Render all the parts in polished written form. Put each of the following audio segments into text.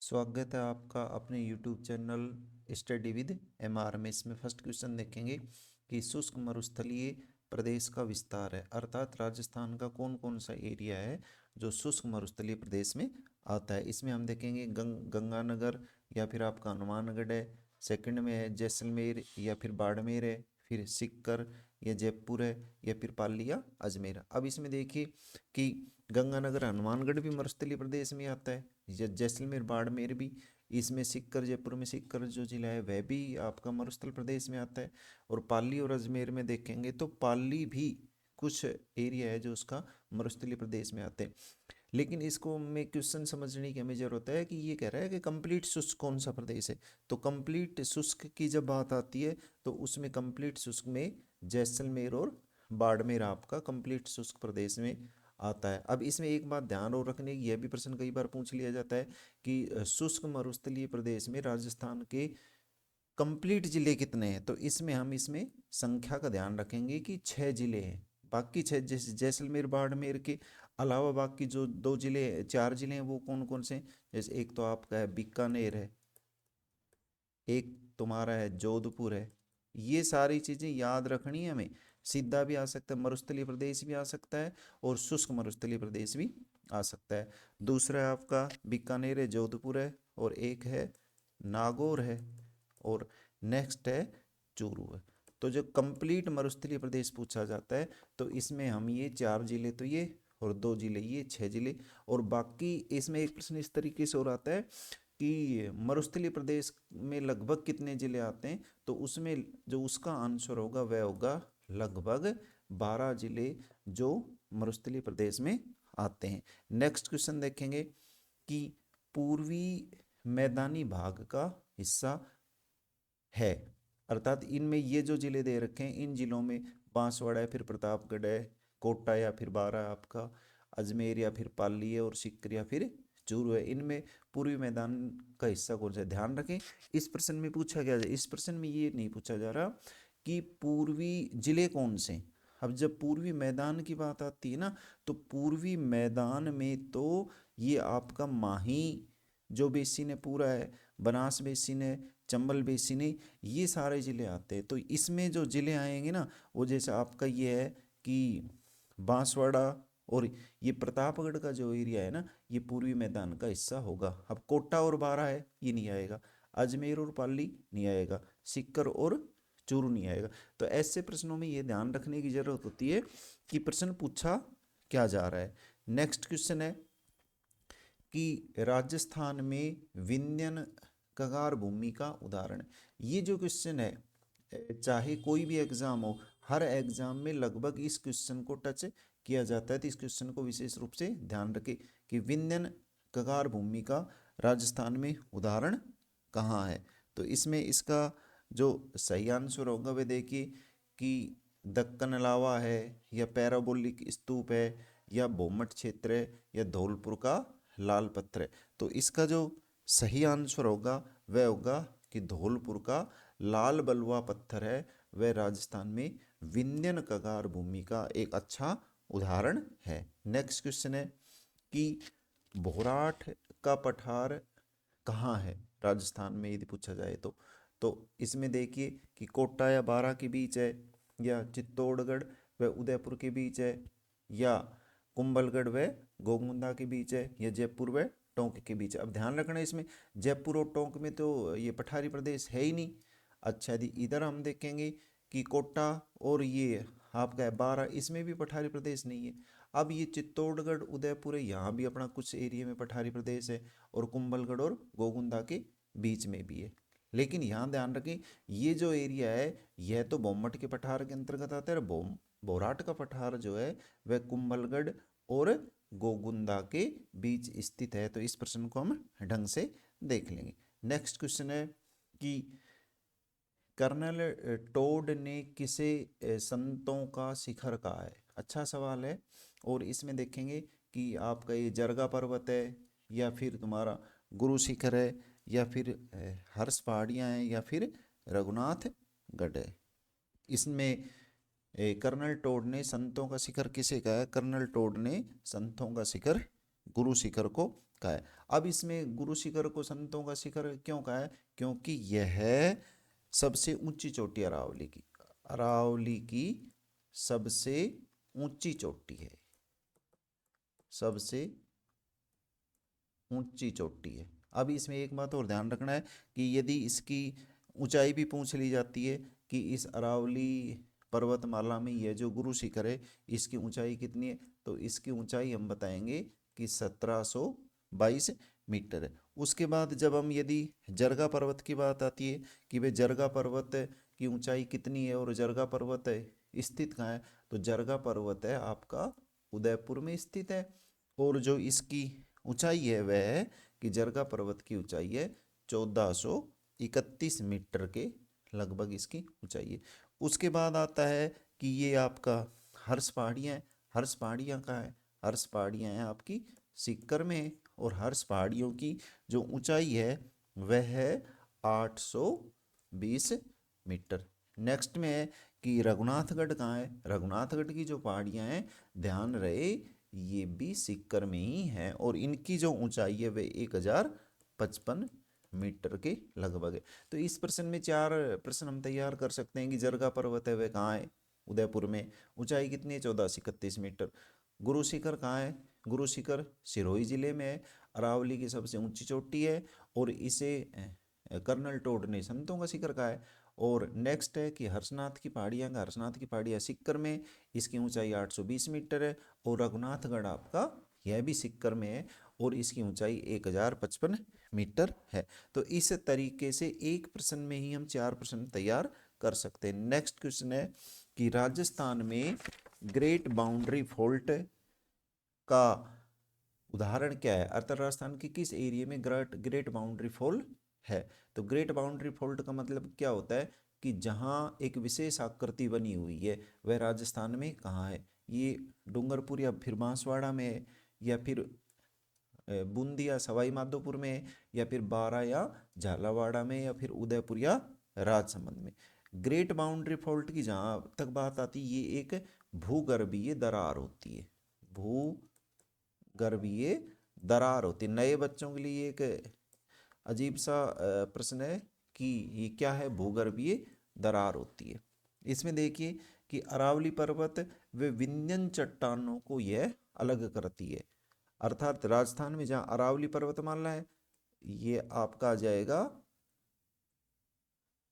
स्वागत है आपका अपने YouTube channel study with MR में। इसमें फर्स्ट क्वेश्चन देखेंगे कि शुष्क मरुस्थलीय प्रदेश का विस्तार है, अर्थात राजस्थान का कौन कौन सा एरिया है जो शुष्क मरुस्थलीय प्रदेश में आता है। इसमें हम देखेंगे गंगानगर या फिर आपका हनुमानगढ़ है, सेकंड में है जैसलमेर या फिर बाड़मेर है, फिर सीकर या जयपुर है, या फिर पाली या अजमेर। अब इसमें देखिए कि गंगानगर हनुमानगढ़ भी मरुस्थलीय प्रदेश में आता है, जैसलमेर बाड़मेर भी, इसमें सीकर जयपुर में सीकर जो जिला है वह भी आपका मरुस्थल प्रदेश में आता है। और पाली और अजमेर में देखेंगे तो पाली भी कुछ एरिया है जो उसका मरुस्थलीय प्रदेश में आते हैं। लेकिन इसको में क्वेश्चन समझने की हमें जरूरत है कि ये कह रहा है कि कंप्लीट शुष्क कौन सा प्रदेश है। तो कंप्लीट शुष्क की जब बात आती है तो उसमें कंप्लीट शुष्क में जैसलमेर और बाड़मेर आपका कंप्लीट शुष्क प्रदेश में आता है। अब इसमें एक बात ध्यान और रखने की, यह भी प्रश्न कई बार पूछ लिया जाता है कि शुष्क मरुस्थलीय प्रदेश में राजस्थान के कंप्लीट जिले कितने हैं। तो इसमें हम इसमें संख्या का ध्यान रखेंगे कि 6 जिले हैं। बाकी 6 जैसे जैसलमेर बाड़मेर के अलावा बाकी जो 2 जिले 4 जिले हैं वो कौन कौन से हैं। जैसे एक तो आपका है बीकानेर है, एक तुम्हारा है जोधपुर है। ये सारी चीज़ें याद रखनी है हमें। सीधा भी आ सकता है, मरुस्थलीय प्रदेश भी आ सकता है और शुष्क मरुस्थलीय प्रदेश भी आ सकता है। दूसरा है आपका बीकानेर है, जोधपुर है, और एक है नागौर है, और नेक्स्ट है चूरू है। तो जो कंप्लीट मरुस्थलीय प्रदेश पूछा जाता है तो इसमें हम ये 4 जिले तो ये और 2 जिले ये 6 जिले। और बाकी इसमें एक प्रश्न इस तरीके से और आता है कि मरुस्थलीय प्रदेश में लगभग कितने जिले आते हैं। तो उसमें जो उसका आंसर होगा वह होगा लगभग 12 जिले जो मरुस्थलीय प्रदेश में आते हैं। नेक्स्ट क्वेश्चन देखेंगे कि पूर्वी मैदानी भाग का हिस्सा है, अर्थात इनमें ये जो जिले दे रखे हैं इन जिलों में बांसवाड़ा है, फिर प्रतापगढ़ है, कोटा या फिर बारा आपका, अजमेर या फिर पाली है, और सीकर या फिर चूरू है। इनमें पूर्वी मैदान का हिस्सा कौन सा है, ध्यान रखें। इस प्रश्न में पूछा गया, इस प्रश्न में ये नहीं पूछा जा रहा कि पूर्वी जिले कौन से हैं। अब जब पूर्वी मैदान की बात आती है ना तो पूर्वी मैदान में तो ये आपका माही जो बेसिन है पूरा है, बनास बेसिन है, चंबल बेसिन है, ये सारे ज़िले आते हैं। तो इसमें जो ज़िले आएंगे ना वो जैसे आपका ये है कि बांसवाड़ा और ये प्रतापगढ़ का जो एरिया है ना ये पूर्वी मैदान का हिस्सा होगा। अब कोटा और बारा है ये नहीं आएगा, अजमेर और पाली नहीं आएगा, सीकर और चूरू नहीं आएगा। तो ऐसे प्रश्नों में ये ध्यान रखने की जरूरत होती है कि प्रश्न पूछा क्या जा रहा है। नेक्स्ट क्वेश्चन है कि राजस्थान में विंध्यन कगार भूमि का उदाहरण। ये जो क्वेश्चन है चाहे कोई भी एग्जाम हो, हर एग्जाम में लगभग इस क्वेश्चन को टच किया जाता है। तो इस क्वेश्चन को विशेष रूप से ध्यान रखें कि विंध्यन कगार भूमि का राजस्थान में उदाहरण कहाँ है। तो इसमें इसका जो सही आंसर होगा वह देखिए कि दक्कन अलावा है, या पैराबोलिक स्तूप है, या भोमट क्षेत्र है, या धौलपुर का लाल पत्थर है। तो इसका जो सही आंसर होगा वह होगा कि धौलपुर का लाल बलुआ पत्थर है, वह राजस्थान में विंध्यन कगार भूमि का एक अच्छा उदाहरण है। नेक्स्ट क्वेश्चन है कि भोराठ का पठार कहाँ है राजस्थान में यदि पूछा जाए तो इसमें देखिए कि कोटा या बारा के बीच है, या चित्तौड़गढ़ व उदयपुर के बीच है, या कुंभलगढ़ व गोगमुंदा के बीच है, या जयपुर व टोंक के बीच है। अब ध्यान रखना इसमें जयपुर और टोंक में तो ये पठारी प्रदेश है ही नहीं। अच्छा यदि इधर हम देखेंगे कि कोटा और ये आपका है बारा, इसमें भी पठारी प्रदेश नहीं है। अब ये चित्तौड़गढ़ उदयपुर है, यहाँ भी अपना कुछ एरिया में पठारी प्रदेश है, और कुंभलगढ़ और गोगुंदा के बीच में भी है। लेकिन यहाँ ध्यान रखें ये जो एरिया है यह तो बोमट के पठार के अंतर्गत आता है। बोराट का पठार जो है वह कुंभलगढ़ और गोगुंदा के बीच स्थित है। तो इस प्रश्न को हम ढंग से देख लेंगे। नेक्स्ट क्वेश्चन है कि कर्नल टोड ने किसे संतों का शिखर कहा है। अच्छा सवाल है। और इसमें देखेंगे कि आपका ये जरगा पर्वत है, या फिर तुम्हारा गुरु शिखर है, या फिर हर्ष पहाड़ियाँ हैं, या फिर रघुनाथ गढ़ है। इसमें कर्नल टोड ने संतों का शिखर किसे कहा है। कर्नल टोड ने संतों का शिखर गुरु शिखर को का है। अब इसमें गुरु शिखर को संतों का शिखर क्यों कहा है? क्योंकि यह सबसे ऊंची चोटी अरावली की, अरावली की सबसे ऊंची चोटी है, सबसे ऊंची चोटी है। अब इसमें एक बात और ध्यान रखना है कि यदि इसकी ऊंचाई भी पूछ ली जाती है कि इस अरावली पर्वतमाला में यह जो गुरु शिखर है इसकी ऊंचाई कितनी है, तो इसकी ऊंचाई हम बताएंगे कि 1722 मीटर है। उसके बाद जब हम यदि जरगा पर्वत की बात आती है कि भाई जरगा पर्वत की ऊंचाई कितनी है और जरगा पर्वत स्थित कहाँ है, तो जरगा पर्वत है आपका उदयपुर में स्थित है। और जो इसकी ऊंचाई है वह है कि जरगा पर्वत की ऊंचाई है 1431 मीटर के लगभग इसकी ऊंचाई है। उसके बाद आता है कि ये आपका हर्ष पहाड़ियाँ हैं। हर्ष पहाड़ियाँ कहाँ है? हर्ष पहाड़ियाँ हैं आपकी सीकर में, और हर्ष पहाड़ियों की जो ऊंचाई है वह है 820 मीटर। नेक्स्ट में है कि रघुनाथगढ़ कहाँ है? रघुनाथगढ़ की जो पहाड़ियाँ हैं ध्यान रहे ये भी सीकर में ही है, और इनकी जो ऊंचाई है वह 1055 मीटर के लगभग है। तो इस प्रश्न में 4 प्रश्न हम तैयार कर सकते हैं कि जरगा पर्वत है वह कहाँ है? उदयपुर में। ऊंचाई कितनी है? 1431 मीटर। गुरु शिखर कहाँ है? गुरु शिखर सिरोही जिले में है, अरावली की सबसे ऊंची चोटी है, और इसे कर्नल टोड ने संतों का शिखर कहा है। और नेक्स्ट है कि हर्षनाथ की पहाड़ियाँ का, हर्षनाथ की पहाड़ियाँ सीकर में, इसकी ऊंचाई 820 मीटर है। और रघुनाथगढ़ आपका यह भी सीकर में है और इसकी ऊंचाई 1055 मीटर है। तो इस तरीके से एक प्रश्न में ही हम 4 प्रश्न तैयार कर सकते हैं। नेक्स्ट क्वेश्चन है कि राजस्थान में ग्रेट बाउंड्री फॉल्ट का उदाहरण क्या है? अर्थात राजस्थान के किस एरिया में ग्रेट बाउंड्री फॉल है? तो ग्रेट बाउंड्री फॉल्ट का मतलब क्या होता है कि जहाँ एक विशेष आकृति बनी हुई है वह राजस्थान में कहाँ है? ये डूंगरपुर या फिर बांसवाड़ा में है, या फिर बूंदी या सवाई माधोपुर में, या फिर बारा या झालावाड़ा में, या फिर उदयपुर या राजसमंद में। ग्रेट बाउंड्री फॉल्ट की जहाँ तक बात आती है ये एक भूगर्भीय दरार होती है, भूगर्भीय दरार होती है। नए बच्चों के लिए एक अजीब सा प्रश्न है कि ये क्या है? भूगर्भीय दरार होती है। इसमें देखिए कि अरावली पर्वत व विंध्यन चट्टानों को यह अलग करती है। अर्थात राजस्थान में जहाँ अरावली पर्वतमाला है ये आपका आ जाएगा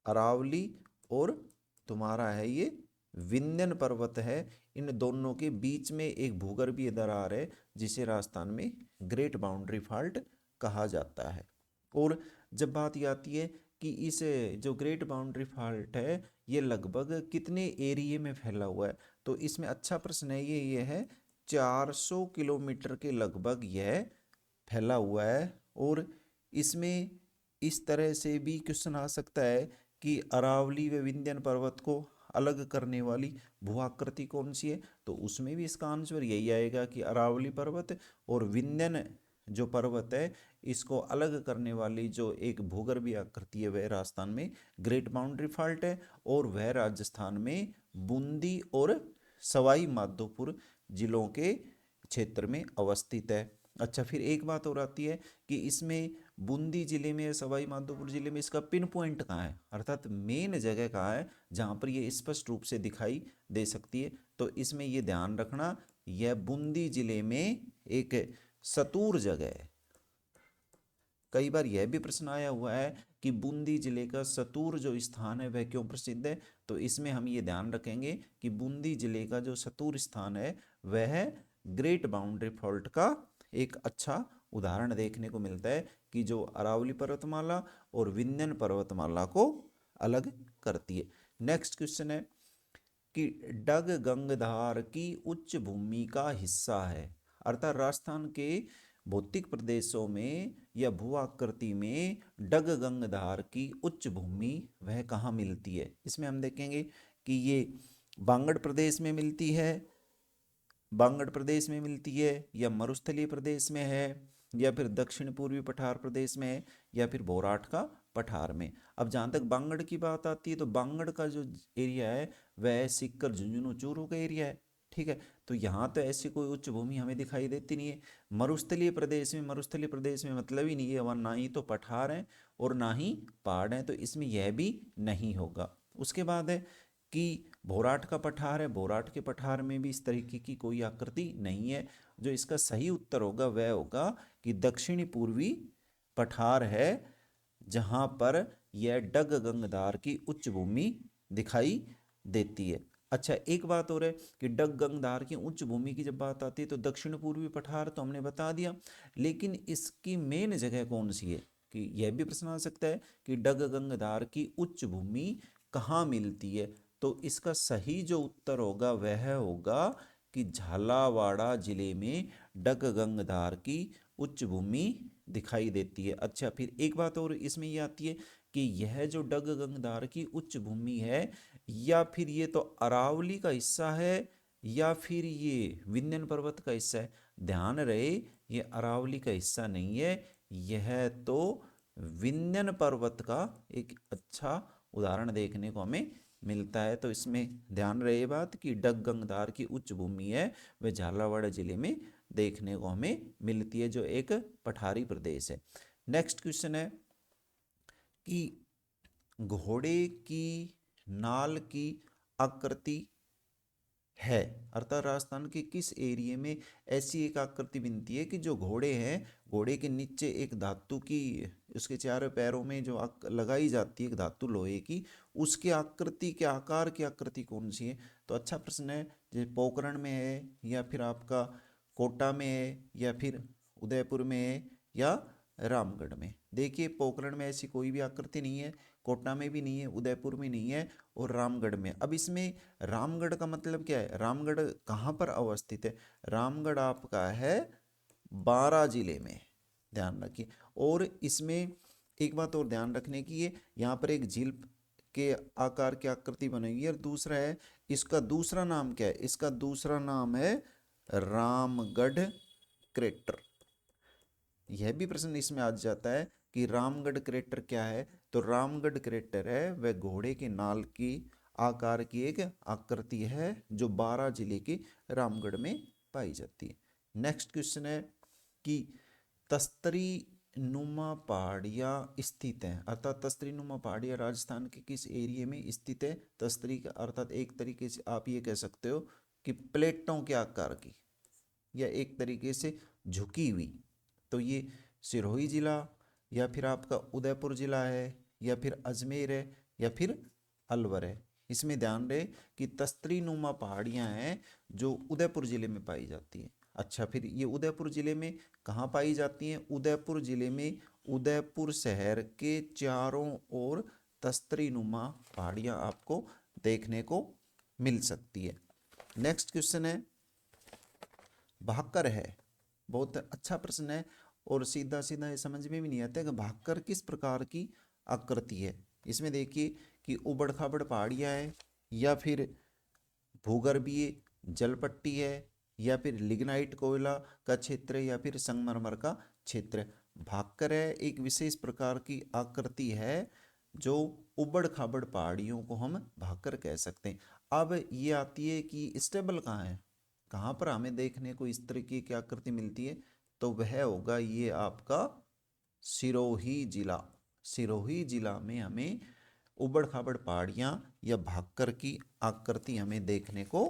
अरावली, और तुम्हारा है ये विंध्यन पर्वत है। इन दोनों के बीच में एक भूगर्भीय दरार है जिसे राजस्थान में ग्रेट बाउंड्री फॉल्ट कहा जाता है। और जब बात ये आती है कि इस जो ग्रेट बाउंड्री फॉल्ट है ये लगभग कितने एरिया में फैला हुआ है, तो इसमें अच्छा प्रश्न है ये है 400 किलोमीटर के लगभग यह फैला हुआ है। और इसमें इस तरह से भी क्वेश्चन आ सकता है कि अरावली व विंध्यन पर्वत को अलग करने वाली भूआकृति कौन सी है, तो उसमें भी इसका आंसर यही आएगा कि अरावली पर्वत। और विंध्यन जो पर्वत है इसको अलग करने वाली जो एक भूगर्भीय आकृति है वह राजस्थान में ग्रेट बाउंड्री फॉल्ट है, और वह राजस्थान में बूंदी और सवाई माधोपुर जिलों के क्षेत्र में अवस्थित है। अच्छा, फिर एक बात और आती है कि इसमें बूंदी जिले में, सवाई माधोपुर जिले में इसका पिन पॉइंट कहाँ है, अर्थात मेन जगह कहाँ है जहाँ पर ये स्पष्ट रूप से दिखाई दे सकती है, तो इसमें ये ध्यान रखना यह बूंदी जिले में एक सतूर जगह है। कई बार यह भी प्रश्न आया हुआ है कि बूंदी जिले का सतूर जो स्थान है वह क्यों प्रसिद्ध है, तो इसमें हम ये ध्यान रखेंगे कि बूंदी जिले का जो सतूर स्थान है वह ग्रेट बाउंड्री फॉल्ट का एक अच्छा उदाहरण देखने को मिलता है कि जो अरावली पर्वतमाला और विंध्यन पर्वतमाला को अलग करती है। नेक्स्ट क्वेश्चन है कि डग गंगधार की उच्च भूमि का हिस्सा है, अर्थात राजस्थान के भौतिक प्रदेशों में या भू आकृति में डग गंगधार की उच्च भूमि वह कहाँ मिलती है। इसमें हम देखेंगे कि ये बांगड़ प्रदेश में मिलती है, बांगड़ प्रदेश में मिलती है, या मरुस्थलीय प्रदेश में है, या फिर दक्षिण पूर्वी पठार प्रदेश में है, या फिर भोराट का पठार में। अब जहाँ तक बांगड़ की बात आती है तो बांगड़ का जो एरिया है वह सीकर झुंझुनू चूरू का एरिया है, ठीक है। तो तो यहाँ तो ऐसी कोई उच्च भूमि हमें दिखाई देती नहीं है। मरुस्थलीय प्रदेश में मतलब ही नहीं है, वहाँ ना ही तो पठार है और ना ही पहाड़ है, तो इसमें यह भी नहीं होगा। उसके बाद है कि भोराट का पठार है, भोराट के पठार में भी इस तरीके की कोई आकृति नहीं है। जो इसका सही उत्तर होगा वह होगा कि दक्षिणी पूर्वी पठार है, जहाँ पर यह डग गंगधार की उच्च भूमि दिखाई देती है। अच्छा, एक बात और है कि डग गंगधार की उच्च भूमि की जब बात आती है तो दक्षिण पूर्वी पठार तो हमने बता दिया, लेकिन इसकी मेन जगह कौन सी है, कि यह भी प्रश्न आ सकता है कि डग गंगधार की उच्च भूमि कहाँ मिलती है। तो इसका सही जो उत्तर होगा वह होगा कि झालावाड़ जिले में डग गंगधार की उच्च भूमि दिखाई देती है। अच्छा, फिर एक बात और इसमें ये आती है कि यह जो डग गंगधार की उच्च भूमि है, या फिर ये तो अरावली का हिस्सा है या फिर ये विंध्यन पर्वत का हिस्सा है। ध्यान रहे, ये अरावली का हिस्सा नहीं है, यह तो विंध्यन पर्वत का एक अच्छा उदाहरण देखने को हमें मिलता है। तो इसमें ध्यान रहे बात कि डग गंगधार की उच्च भूमि है वह झालावाड़ जिले में देखने को हमें मिलती है, जो एक पठारी प्रदेश है। नेक्स्ट क्वेश्चन है कि घोड़े की नाल की आकृति है, अर्थात राजस्थान के किस एरिया में ऐसी एक आकृति बनती है कि जो घोड़े हैं, घोड़े के नीचे एक धातु की, उसके चारों पैरों में जो लगाई जाती है एक धातु लोहे की, उसकी आकृति के आकार की आकृति कौन सी है। तो अच्छा प्रश्न है, जैसे पोखरण में है या फिर आपका कोटा में है या फिर उदयपुर में है या रामगढ़ में। देखिए, पोखरण में ऐसी कोई भी आकृति नहीं है, कोटा में भी नहीं है, उदयपुर में नहीं है और रामगढ़ में। अब इसमें रामगढ़ का मतलब क्या है, रामगढ़ कहाँ पर अवस्थित है, रामगढ़ आपका है बारां जिले में, ध्यान रखिए। और इसमें एक बात और ध्यान रखने की है, यहाँ पर एक झील के आकार की आकृति बनेगी, और दूसरा है इसका दूसरा नाम क्या है, इसका दूसरा नाम है रामगढ़ क्रेटर। यह भी प्रश्न इसमें आ जाता है कि रामगढ़ क्रेटर क्या है। तो रामगढ़ क्रेटर है वह घोड़े के नाल की आकार की एक आकृति है जो बारां जिले के रामगढ़ में पाई जाती है। नेक्स्ट क्वेश्चन है कि तस्तरी नुमा पहाड़ियाँ स्थित हैं, अर्थात तस्तरी नुमा पहाड़ियाँ राजस्थान के किस एरिया में स्थित है। तस्तरी का अर्थात एक तरीके से आप ये कह सकते हो कि प्लेटों के आकार की, या एक तरीके से झुकी हुई। तो ये सिरोही जिला या फिर आपका उदयपुर जिला है या फिर अजमेर है या फिर अलवर है। इसमें ध्यान रहे कि तस्तरी नुमा पहाड़ियाँ हैं जो उदयपुर जिले में पाई जाती हैं। अच्छा, फिर ये उदयपुर जिले में कहाँ पाई जाती हैं, उदयपुर जिले में उदयपुर शहर के चारों ओर तस्तरी नुमा पहाड़ियाँ आपको देखने को मिल सकती है। नेक्स्ट क्वेश्चन है भाकर है, बहुत अच्छा प्रश्न है और सीधा सीधा ये समझ में भी नहीं आता है कि भाकर किस प्रकार की आकृति है। इसमें देखिए कि उबड़ खाबड़ पहाड़ियाँ है या फिर भूगर्भीय जलपट्टी है या फिर लिग्नाइट कोयला का क्षेत्र है या फिर संगमरमर का क्षेत्र है। भाकर है एक विशेष प्रकार की आकृति है जो उबड़ खाबड़ पहाड़ियों को हम भाकर कह सकते हैं। अब ये आती है कि स्टेबल कहाँ है, कहाँ पर हमें देखने को इस तरीके की आकृति मिलती है, तो वह होगा ये आपका सिरोही जिला। सिरोही जिला में हमें उबड़ खाबड़ पहाड़ियाँ या भाकर की आकृति हमें देखने को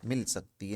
मिल सकती है।